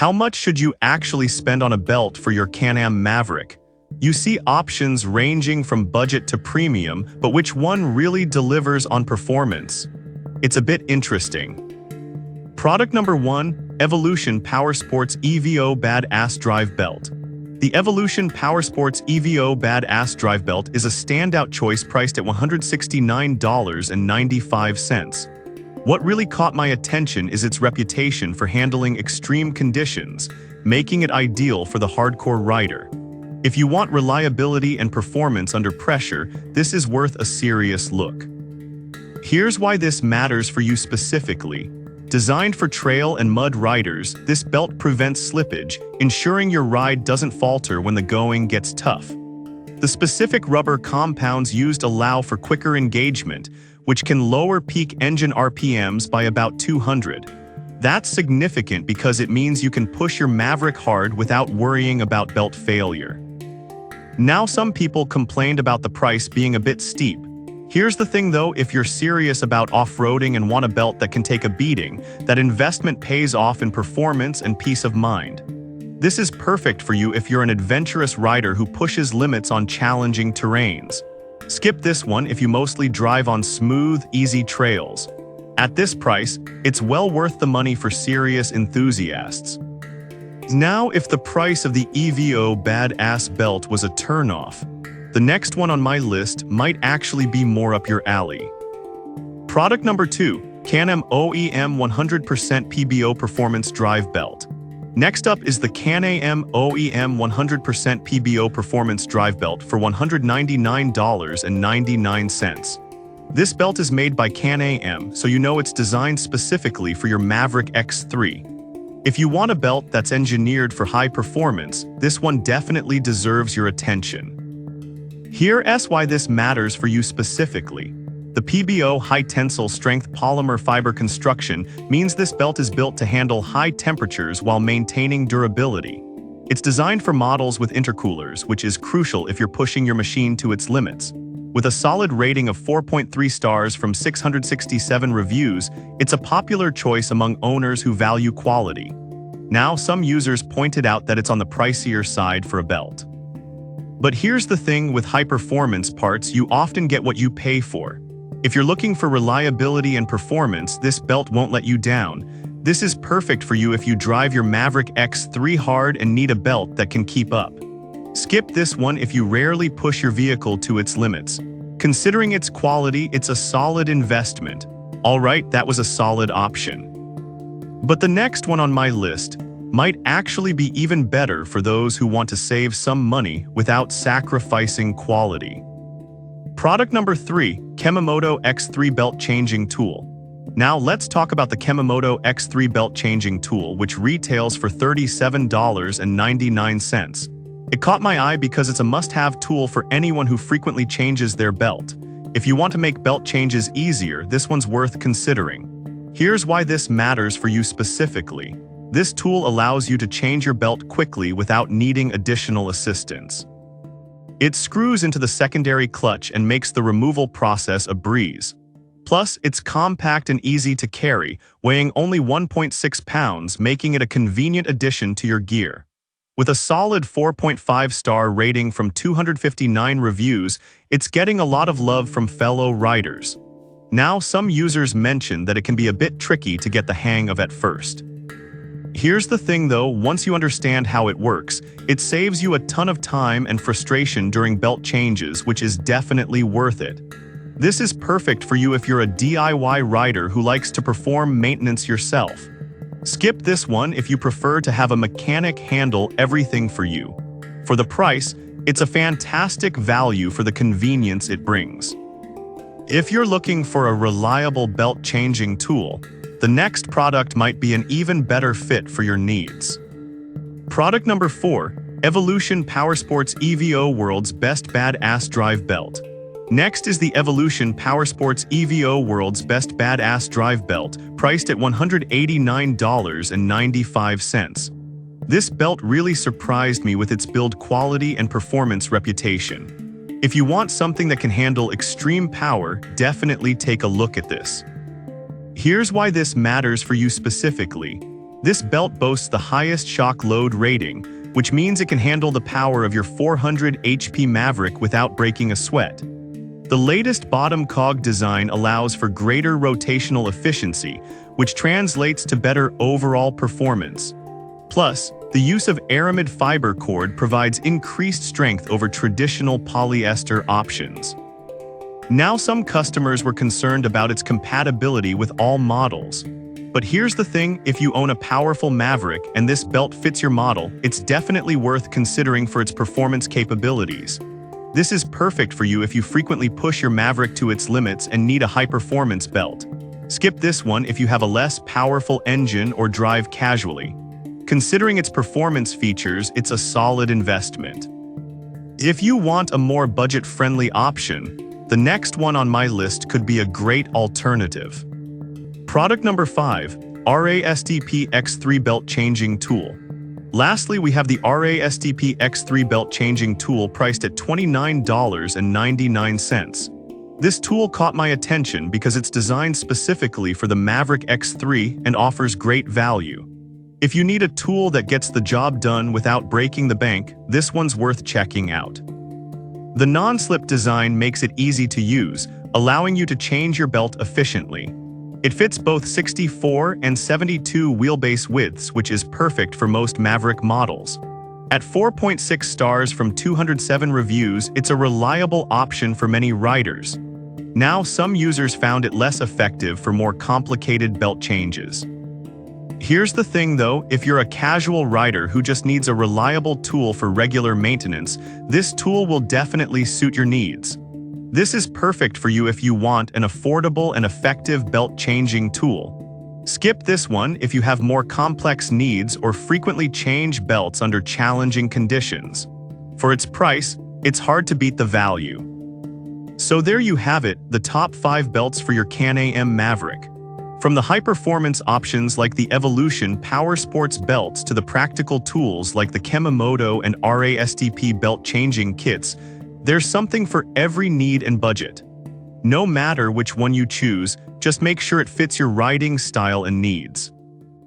How much should you actually spend on a belt for your Can Am Maverick? You see options ranging from budget to premium, but which one really delivers on performance? It's a bit interesting. Product number 1, Evolution Powersports EVO Badass Drive Belt. The Evolution Powersports EVO Badass Drive Belt is a standout choice priced at $169.95. What really caught my attention is its reputation for handling extreme conditions, making it ideal for the hardcore rider. If you want reliability and performance under pressure, this is worth a serious look. Here's why this matters for you specifically. Designed for trail and mud riders, this belt prevents slippage, ensuring your ride doesn't falter when the going gets tough. The specific rubber compounds used allow for quicker engagement, which can lower peak engine RPMs by about 200. That's significant because it means you can push your Maverick hard without worrying about belt failure. Now, some people complained about the price being a bit steep. Here's the thing though, if you're serious about off-roading and want a belt that can take a beating, that investment pays off in performance and peace of mind. This is perfect for you if you're an adventurous rider who pushes limits on challenging terrains. Skip this one if you mostly drive on smooth, easy trails. At this price, it's well worth the money for serious enthusiasts. Now, if the price of the EVO Badass belt was a turnoff, the next one on my list might actually be more up your alley. Product number 2, Can Am OEM 100% PBO Performance Drive Belt. Next up is the Can Am OEM 100% PBO Performance Drive Belt for $199.99. This belt is made by Can Am, so you know it's designed specifically for your Maverick X3. If you want a belt that's engineered for high performance, this one definitely deserves your attention. Here's why this matters for you specifically. The PBO high-tensile strength polymer fiber construction means this belt is built to handle high temperatures while maintaining durability. It's designed for models with intercoolers, which is crucial if you're pushing your machine to its limits. With a solid rating of 4.3 stars from 667 reviews, it's a popular choice among owners who value quality. Now, some users pointed out that it's on the pricier side for a belt. But here's the thing with high-performance parts, you often get what you pay for. If you're looking for reliability and performance, this belt won't let you down. This is perfect for you if you drive your Maverick X3 hard and need a belt that can keep up. Skip this one if you rarely push your vehicle to its limits. Considering its quality, it's a solid investment. Alright, that was a solid option. But the next one on my list might actually be even better for those who want to save some money without sacrificing quality. Product number 3, Kemomoto X3 Belt Changing Tool. Now let's talk about the Kemomoto X3 Belt Changing Tool, which retails for $37.99. It caught my eye because it's a must-have tool for anyone who frequently changes their belt. If you want to make belt changes easier, this one's worth considering. Here's why this matters for you specifically. This tool allows you to change your belt quickly without needing additional assistance. It screws into the secondary clutch and makes the removal process a breeze. Plus, it's compact and easy to carry, weighing only 1.6 pounds, making it a convenient addition to your gear. With a solid 4.5-star rating from 259 reviews, it's getting a lot of love from fellow riders. Now, some users mention that it can be a bit tricky to get the hang of at first. Here's the thing though, once you understand how it works, it saves you a ton of time and frustration during belt changes, which is definitely worth it. This is perfect for you if you're a DIY rider who likes to perform maintenance yourself. Skip this one if you prefer to have a mechanic handle everything for you. For the price, it's a fantastic value for the convenience it brings. If you're looking for a reliable belt changing tool, the next product might be an even better fit for your needs. Product number 4, Evolution Powersports EVO World's Best Badass Drive Belt. Next is the Evolution Powersports EVO World's Best Badass Drive Belt, priced at $189.95. This belt really surprised me with its build quality and performance reputation. If you want something that can handle extreme power, definitely take a look at this. Here's why this matters for you specifically. This belt boasts the highest shock load rating, which means it can handle the power of your 400 HP Maverick without breaking a sweat. The latest bottom cog design allows for greater rotational efficiency, which translates to better overall performance. Plus, the use of aramid fiber cord provides increased strength over traditional polyester options. Now, some customers were concerned about its compatibility with all models. But here's the thing, if you own a powerful Maverick and this belt fits your model, it's definitely worth considering for its performance capabilities. This is perfect for you if you frequently push your Maverick to its limits and need a high-performance belt. Skip this one if you have a less powerful engine or drive casually. Considering its performance features, it's a solid investment. If you want a more budget-friendly option, the next one on my list could be a great alternative. Product number 5, RASTP X3 Belt Changing Tool. Lastly, we have the RASTP X3 Belt Changing Tool priced at $29.99. This tool caught my attention because it's designed specifically for the Maverick X3 and offers great value. If you need a tool that gets the job done without breaking the bank, this one's worth checking out. The non-slip design makes it easy to use, allowing you to change your belt efficiently. It fits both 64 and 72 wheelbase widths, which is perfect for most Maverick models. At 4.6 stars from 207 reviews, it's a reliable option for many riders. Now, some users found it less effective for more complicated belt changes. Here's the thing though, if you're a casual rider who just needs a reliable tool for regular maintenance, this tool will definitely suit your needs. This is perfect for you if you want an affordable and effective belt changing tool. Skip this one if you have more complex needs or frequently change belts under challenging conditions. For its price, it's hard to beat the value. So there you have it, the top 5 belts for your Can Am Maverick. From the high-performance options like the Evolution Power Sports belts to the practical tools like the Kemomoto and RASTP belt changing kits, there's something for every need and budget. No matter which one you choose, just make sure it fits your riding style and needs.